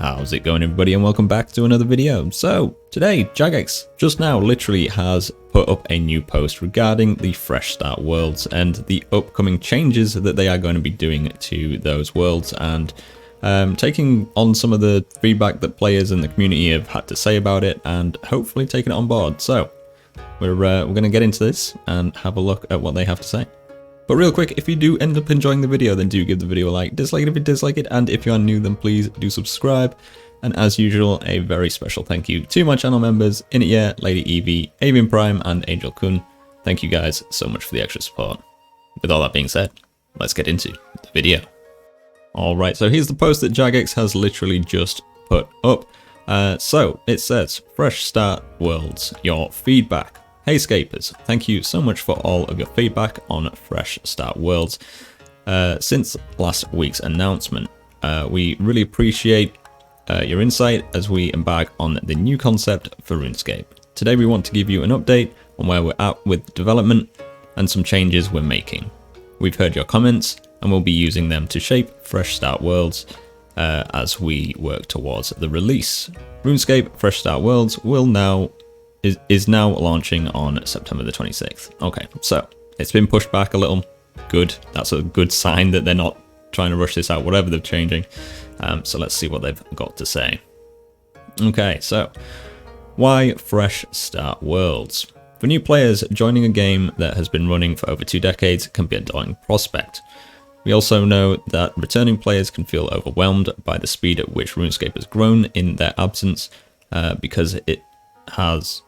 How's it going, everybody, and welcome back to another video. So today Jagex just now literally has put up a new post regarding the fresh start worlds and the upcoming changes that they are going to be doing to those worlds, and taking on some of the feedback that players in the community have had to say about it and hopefully taking it on board. So we're going to get into this and have a look at what they have to say. But real quick, if you do end up enjoying the video, then do give the video a like, dislike it if you dislike it, and if you are new, then please do subscribe. And as usual, a very special thank you to my channel members, Init, Lady Evie, Avian Prime, and Angel Kun. Thank you guys so much for the extra support. With all that being said, let's get into the video. Alright, so here's the post that Jagex has literally just put up. So it says, Fresh Start Worlds, your feedback. Hey Scapers, thank you so much for all of your feedback on Fresh Start Worlds since last week's announcement. We really appreciate your insight as we embark on the new concept for RuneScape. Today we want to give you an update on where we're at with development and some changes we're making. We've heard your comments and we'll be using them to shape Fresh Start Worlds as we work towards the release. RuneScape Fresh Start Worlds is now launching on September the 26th. Okay, so it's been pushed back a little. Good. That's a good sign that they're not trying to rush this out, whatever they're changing. So let's see what they've got to say. Okay, so why Fresh Start Worlds? For new players, joining a game that has been running for over 2 decades can be a daunting prospect. We also know that returning players can feel overwhelmed by the speed at which RuneScape has grown in their absence, because it has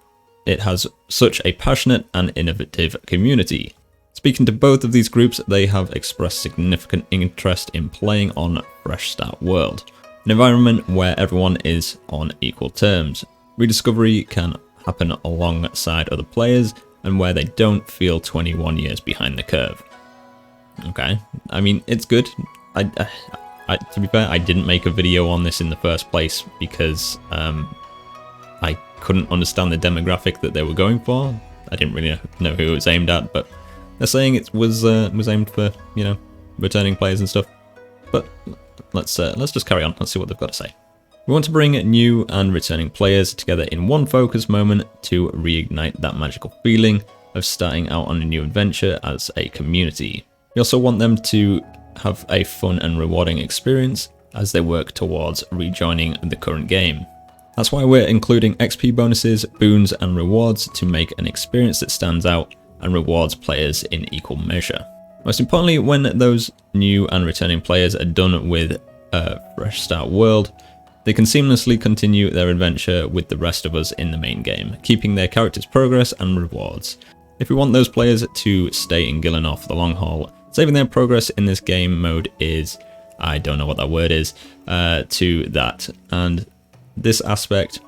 such a passionate and innovative community. Speaking to both of these groups, they have expressed significant interest in playing on Fresh Start World, an environment where everyone is on equal terms. Rediscovery can happen alongside other players and where they don't feel 21 years behind the curve. Okay, I mean, it's good. To be fair, I didn't make a video on this in the first place because I couldn't understand the demographic that they were going for. I didn't really know who it was aimed at, but they're saying it was aimed for, you know, returning players and stuff. But let's just carry on. Let's see what they've got to say. We want to bring new and returning players together in one focus moment to reignite that magical feeling of starting out on a new adventure as a community. We also want them to have a fun and rewarding experience as they work towards rejoining the current game. That's why we're including XP bonuses, boons, and rewards to make an experience that stands out and rewards players in equal measure. Most importantly, when those new and returning players are done with a Fresh Start World, they can seamlessly continue their adventure with the rest of us in the main game, keeping their characters' progress and rewards. If we want those players to stay in Gillinor for the long haul, saving their progress in this game mode is, I don't know what that word is, to that, and this aspect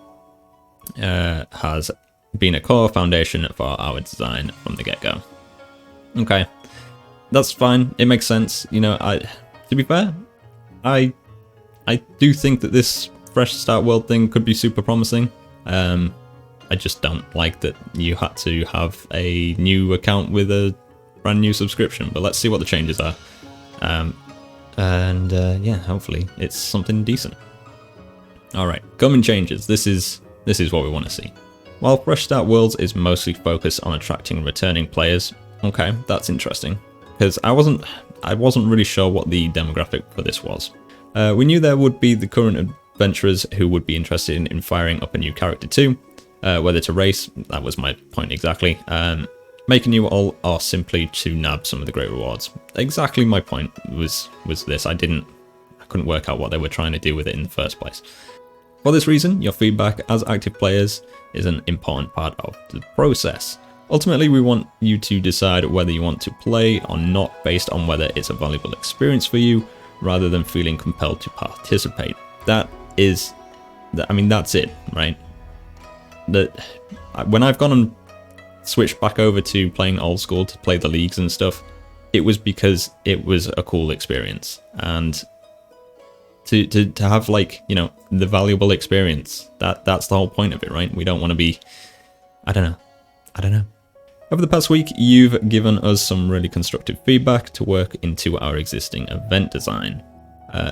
has been a core foundation for our design from the get-go. Okay, that's fine. It makes sense. You know, to be fair, I do think that this Fresh Start World thing could be super promising. I just don't like that you had to have a new account with a brand new subscription. But let's see what the changes are, yeah, hopefully it's something decent. Alright, coming changes. This is what we want to see. While Fresh Start Worlds is mostly focused on attracting returning players, okay, that's interesting, because I wasn't really sure what the demographic for this was. We knew there would be the current adventurers who would be interested in firing up a new character too, whether to race, that was my point exactly, make a new all, or simply to nab some of the great rewards. Exactly my point was this. I couldn't work out what they were trying to do with it in the first place. For this reason, your feedback as active players is an important part of the process. Ultimately, we want you to decide whether you want to play or not based on whether it's a valuable experience for you, rather than feeling compelled to participate. That's it, right? When I've gone and switched back over to playing old school to play the leagues and stuff, it was because it was a cool experience, and to have, like, you know, the valuable experience, that's the whole point of it, right? We don't want to be, I don't know. Over the past week, you've given us some really constructive feedback to work into our existing event design.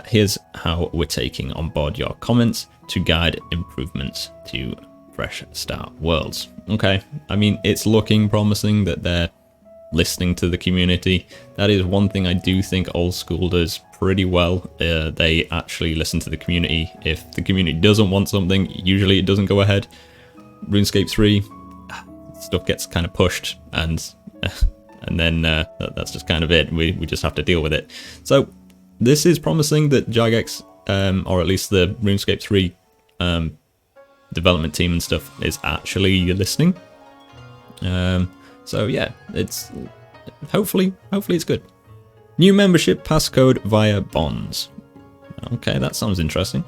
Here's how we're taking on board your comments to guide improvements to Fresh Start Worlds. Okay, I mean, it's looking promising that they're listening to the community. That is one thing I do think Old School does pretty well. They actually listen to the community. If the community doesn't want something, usually it doesn't go ahead. RuneScape 3, stuff gets kind of pushed, and then that's just kind of it. We just have to deal with it. So this is promising that Jagex, or at least the RuneScape 3 development team and stuff, is actually listening. So yeah, it's hopefully it's good. New membership passcode via bonds. Okay, that sounds interesting.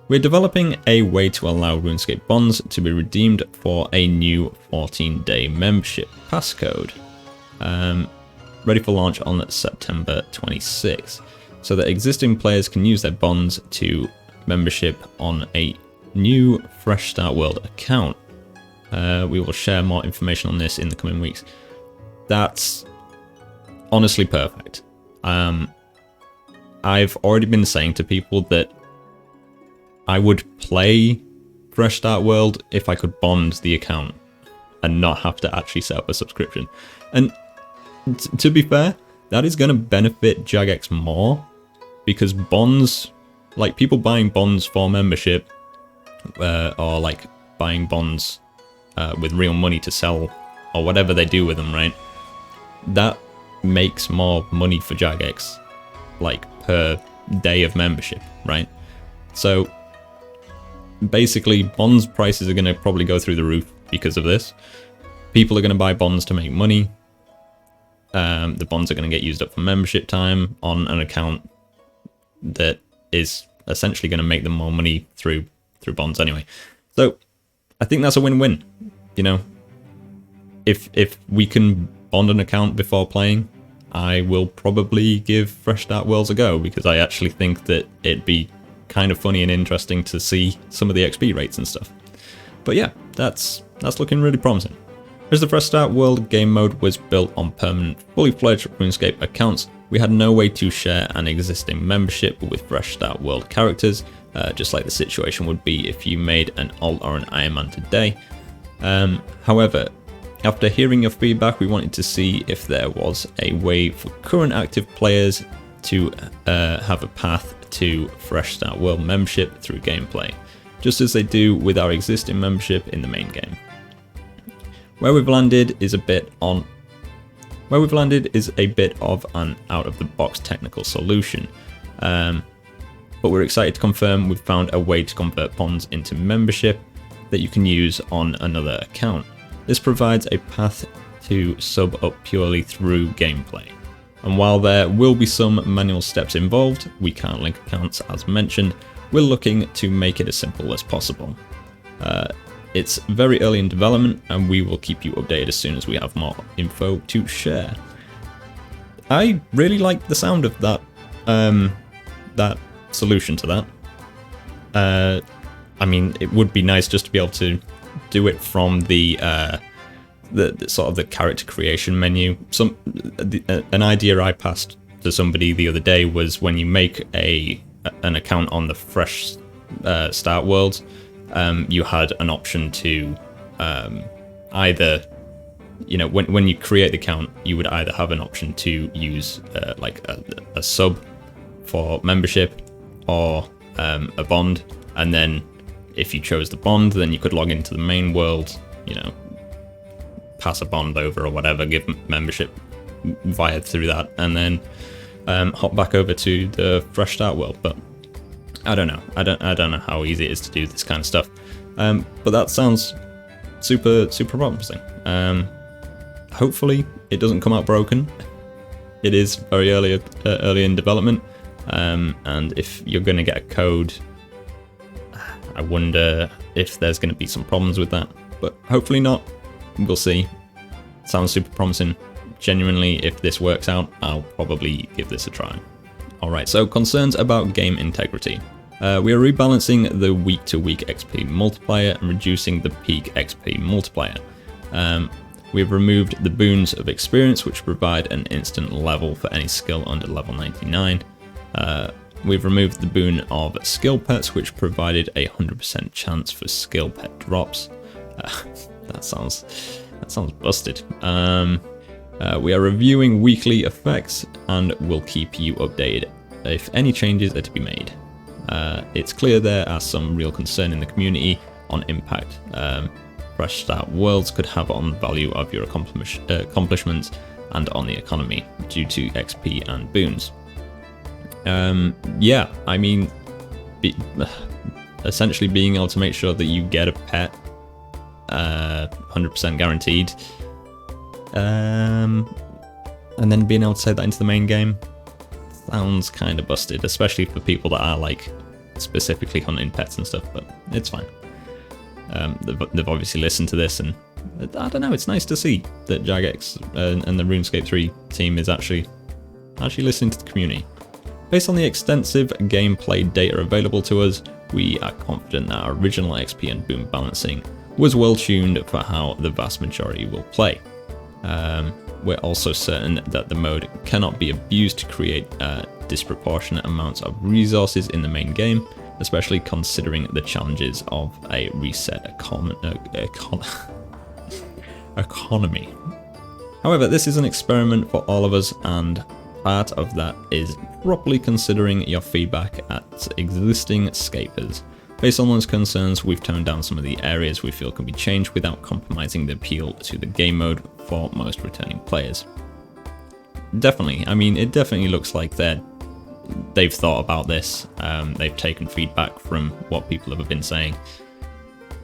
We're developing a way to allow RuneScape bonds to be redeemed for a new 14-day membership passcode. Ready for launch on September 26th, so that existing players can use their bonds to membership on a new Fresh Start World account. We will share more information on this in the coming weeks. That's honestly perfect. I've already been saying to people that I would play Fresh Start World if I could bond the account and not have to actually set up a subscription. And to be fair, that is going to benefit Jagex more, because bonds, like people buying bonds for membership, or like buying bonds with real money to sell, or whatever they do with them, right? That makes more money for Jagex, like per day of membership, right? So basically, bonds prices are going to probably go through the roof because of this. People are going to buy bonds to make money. The bonds are going to get used up for membership time on an account that is essentially going to make them more money through bonds anyway. So I think that's a win-win. You know, if we can bond an account before playing, I will probably give Fresh Start Worlds a go, because I actually think that it'd be kind of funny and interesting to see some of the XP rates and stuff. But yeah, that's looking really promising. As the Fresh Start World game mode was built on permanent, fully fledged RuneScape accounts, we had no way to share an existing membership with Fresh Start World characters, just like the situation would be if you made an alt or an Iron Man today. However, after hearing your feedback, we wanted to see if there was a way for current active players to have a path to Fresh Start World membership through gameplay, just as they do with our existing membership in the main game. Where we've landed is a bit of an out-of-the-box technical solution, but we're excited to confirm we've found a way to convert bonds into membership that you can use on another account. This provides a path to sub up purely through gameplay. And while there will be some manual steps involved, we can't link accounts as mentioned, we're looking to make it as simple as possible. It's very early in development, and we will keep you updated as soon as we have more info to share. I really like the sound of that that solution to that. I mean, it would be nice just to be able to do it from the sort of the character creation menu. An idea I passed to somebody the other day was when you make an account on the Fresh Start World, you had an option to either, you know, when you create the account, you would either have an option to use like a sub for membership or a bond, and then if you chose the bond, then you could log into the main world, you know, pass a bond over or whatever, give membership via through that, and then hop back over to the Fresh Start World. But I don't know. I don't know how easy it is to do this kind of stuff. But that sounds super promising. Hopefully it doesn't come out broken. It is very early in development, and if you're going to get a code, I wonder if there's going to be some problems with that. But hopefully not. We'll see. Sounds super promising. Genuinely, if this works out, I'll probably give this a try. Alright, so concerns about game integrity. We are rebalancing the week-to-week XP multiplier and reducing the peak XP multiplier. We've removed the boons of experience, which provide an instant level for any skill under level 99. We've removed the boon of skill pets, which provided a 100% chance for skill pet drops. That sounds busted. We are reviewing weekly effects and will keep you updated if any changes are to be made. It's clear there are some real concern in the community on impact fresh start worlds could have on the value of your accomplishments and on the economy due to XP and boons. Yeah, I mean, essentially being able to make sure that you get a pet 100% guaranteed, and then being able to say that into the main game sounds kind of busted, especially for people that are like specifically hunting pets and stuff, but it's fine. They've obviously listened to this, and I don't know, it's nice to see that Jagex and the RuneScape 3 team is actually listening to the community. Based on the extensive gameplay data available to us, we are confident that our original XP and boon balancing was well tuned for how the vast majority will play. We're also certain that the mode cannot be abused to create disproportionate amounts of resources in the main game, especially considering the challenges of a reset economy. However, this is an experiment for all of us, and part of that is properly considering your feedback at existing scapers. Based on those concerns, we've toned down some of the areas we feel can be changed without compromising the appeal to the game mode for most returning players. Definitely, I mean, it definitely looks like they've thought about this. They've taken feedback from what people have been saying.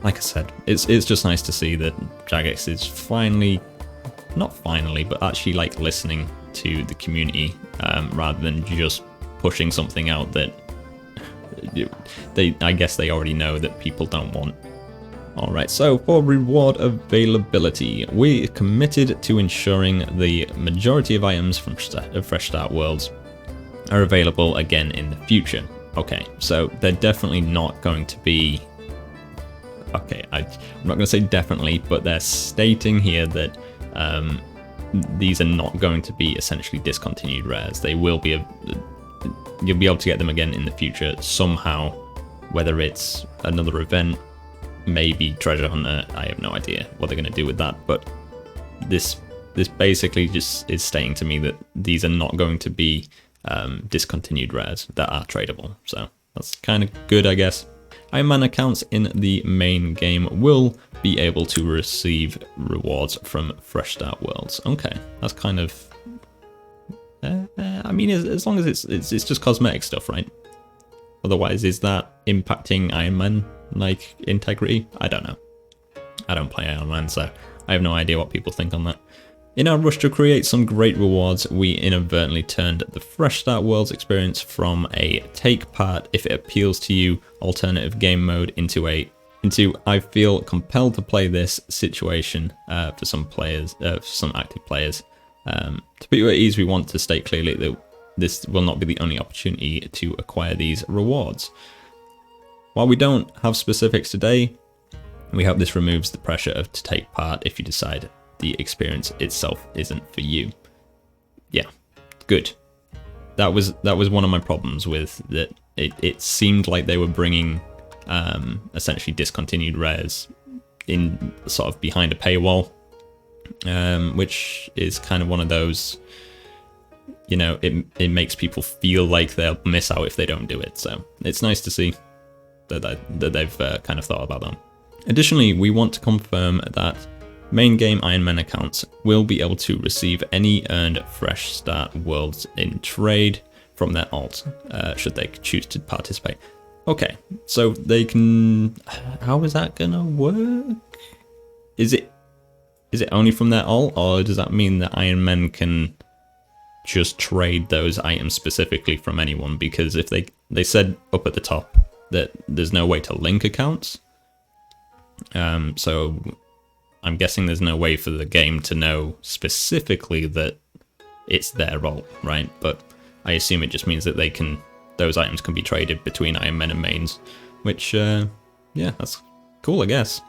Like I said, it's just nice to see that Jagex is but actually like listening to the community, rather than just pushing something out that I guess they already know that people don't want. Alright, so for reward availability, we're committed to ensuring the majority of items from Fresh Start Worlds are available again in the future. Okay, so they're definitely not going to be... Okay, I'm not going to say definitely, but they're stating here that these are not going to be essentially discontinued rares. They will be... You'll be able to get them again in the future somehow, whether it's another event, maybe Treasure Hunter, I have no idea what they're going to do with that, but this basically just is stating to me that these are not going to be discontinued rares that are tradable, so that's kind of good, I guess. Iron Man accounts in the main game will be able to receive rewards from Fresh Start Worlds. Okay, that's kind of... I mean, as long as it's just cosmetic stuff, right? Otherwise, is that impacting Iron Man, like, integrity? I don't know. I don't play Iron Man, so I have no idea what people think on that. In our rush to create some great rewards, we inadvertently turned the Fresh Start Worlds experience from a take part if it appeals to you alternative game mode into I feel compelled to play this situation for some players, for some active players. To put you at ease, we want to state clearly that this will not be the only opportunity to acquire these rewards. While we don't have specifics today, we hope this removes the pressure to take part if you decide the experience itself isn't for you. Yeah, good. That was one of my problems with that. It seemed like they were bringing essentially discontinued rares in sort of behind a paywall. Which is kind of one of those, you know, it makes people feel like they'll miss out if they don't do it. So it's nice to see that they've kind of thought about that. Additionally, we want to confirm that main game Iron Man accounts will be able to receive any earned Fresh Start Worlds in trade from their alt, should they choose to participate. Okay, so they can... How is that gonna work? Is it only from their alt, or does that mean that Iron Men can just trade those items specifically from anyone? Because if they said up at the top that there's no way to link accounts, so I'm guessing there's no way for the game to know specifically that it's their alt, right? But I assume it just means that those items can be traded between Iron Men and mains, which, yeah, that's cool, I guess.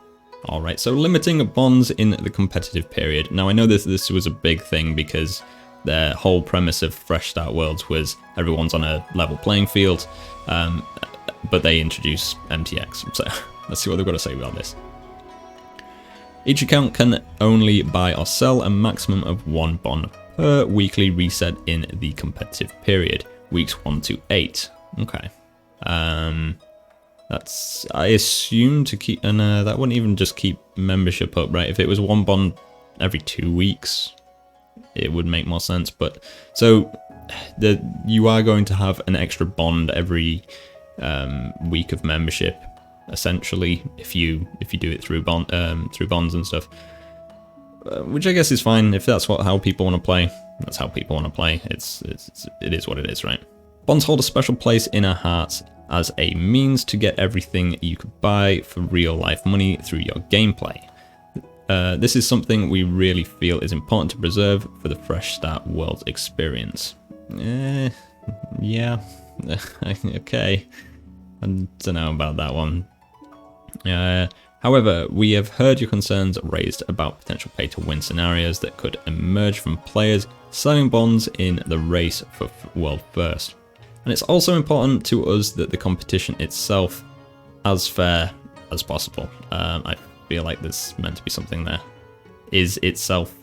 Alright, so limiting bonds in the competitive period. Now I know this was a big thing because Their whole premise of Fresh Start Worlds was everyone's on a level playing field, but they introduce MTX. So let's see what they've got to say about this. Each account can only buy or sell a maximum of 1 bond per weekly reset in the competitive period, weeks 1 to 8. Okay. That's, I assume, to keep, and that wouldn't even just keep membership up, right? If it was 1 bond every 2 weeks, it would make more sense. But so you are going to have an extra bond every week of membership, essentially, if you do it through bonds and stuff, which I guess is fine if that's how people want to play. That's how people want to play. It is what it is, right? Bonds hold a special place in our hearts as a means to get everything you could buy for real life money through your gameplay. This is something we really feel is important to preserve for the Fresh Start Worlds experience. Yeah, okay. I don't know about that one. However, we have heard your concerns raised about potential pay-to-win scenarios that could emerge from players selling bonds in the race for World First. And it's also important to us that the competition itself as fair as possible. I feel like there's meant to be something there. Is itself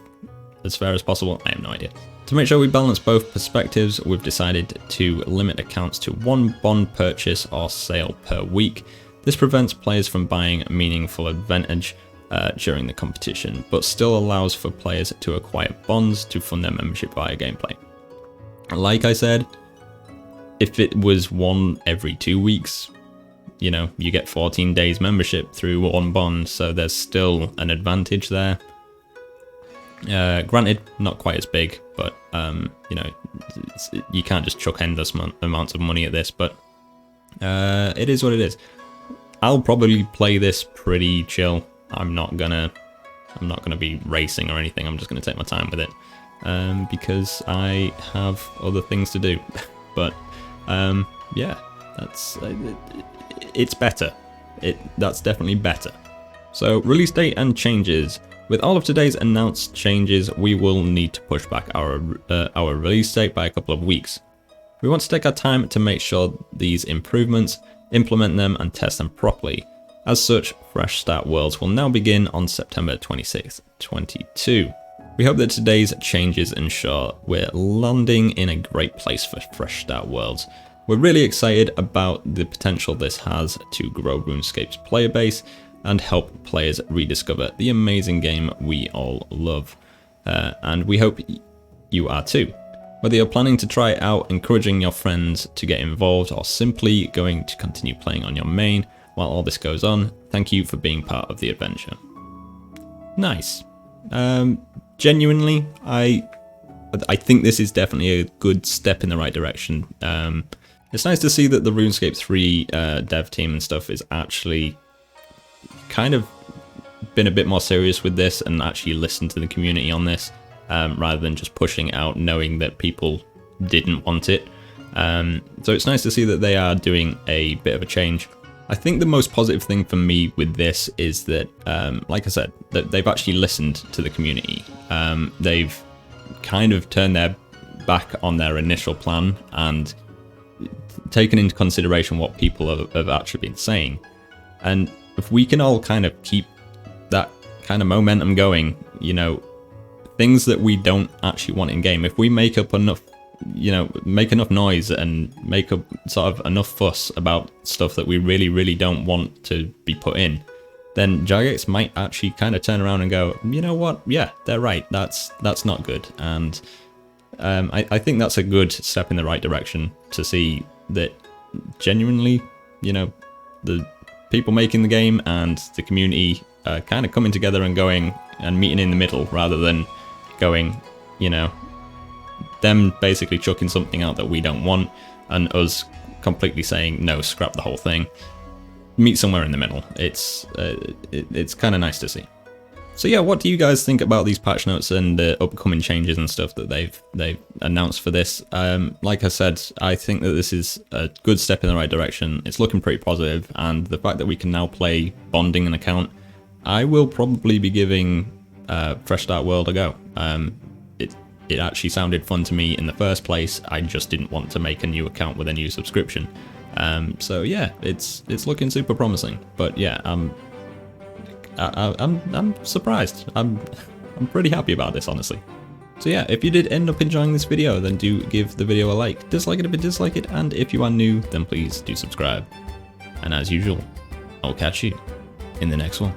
as fair as possible? I have no idea. To make sure we balance both perspectives, we've decided to limit accounts to 1 bond purchase or sale per week. This prevents players from buying meaningful advantage during the competition, but still allows for players to acquire bonds to fund their membership via gameplay. Like I said, if it was 1 every 2 weeks, you know, you get 14 days membership through 1 bond, so there's still an advantage there. Granted, not quite as big, but you know, you can't just chuck endless amounts of money at this, but it is what it is. I'll probably play this pretty chill. I'm not gonna be racing or anything. I'm just gonna take my time with it because I have other things to do. But yeah, it's better. That's definitely better. So release date and changes. With all of today's announced changes, we will need to push back our release date by a couple of weeks. We want to take our time to make sure these improvements, implement them and test them properly. As such, Fresh Start Worlds will now begin on September 26th, 2022. We hope that today's changes ensure we're landing in a great place for Fresh Start Worlds. We're really excited about the potential this has to grow RuneScape's player base and help players rediscover the amazing game we all love. And we hope you are too. Whether you're planning to try it out, encouraging your friends to get involved, or simply going to continue playing on your main while all this goes on, thank you for being part of the adventure. Nice. Genuinely, I think this is definitely a good step in the right direction. It's nice to see that the RuneScape 3 dev team and stuff is actually kind of been a bit more serious with this and actually listened to the community on this. Rather than just pushing it out knowing that people didn't want it. So it's nice to see that they are doing a bit of a change. I think the most positive thing for me with this is that, like I said, that they've actually listened to the community. They've kind of turned their back on their initial plan and taken into consideration what people have actually been saying. And if we can all kind of keep that kind of momentum going, you know, things that we don't actually want in game, if we make up enough, you know, make enough noise and make up sort of enough fuss about stuff that we really don't want to be put in, then Jagex might actually kind of turn around and go, you know what, yeah, they're right, that's not good. And I think that's a good step in the right direction to see that genuinely, you know, the people making the game and the community kind of coming together and going and meeting in the middle rather than going, you know, them basically chucking something out that we don't want and us completely saying no, scrap the whole thing. Meet somewhere in the middle. It's kind of nice to see. So yeah, what do you guys think about these patch notes and the upcoming changes and stuff that they've announced for this? Like I said, I think that this is a good step in the right direction. It's looking pretty positive, and the fact that we can now play bonding an account, it actually sounded fun to me in the first place. I just didn't want to make a new account with a new subscription. So yeah, it's looking super promising. But yeah, I'm surprised. I'm pretty happy about this, honestly. So yeah, if you did end up enjoying this video, then do give the video a like. Dislike it if you dislike it, and if you are new, then please do subscribe. And as usual, I'll catch you in the next one.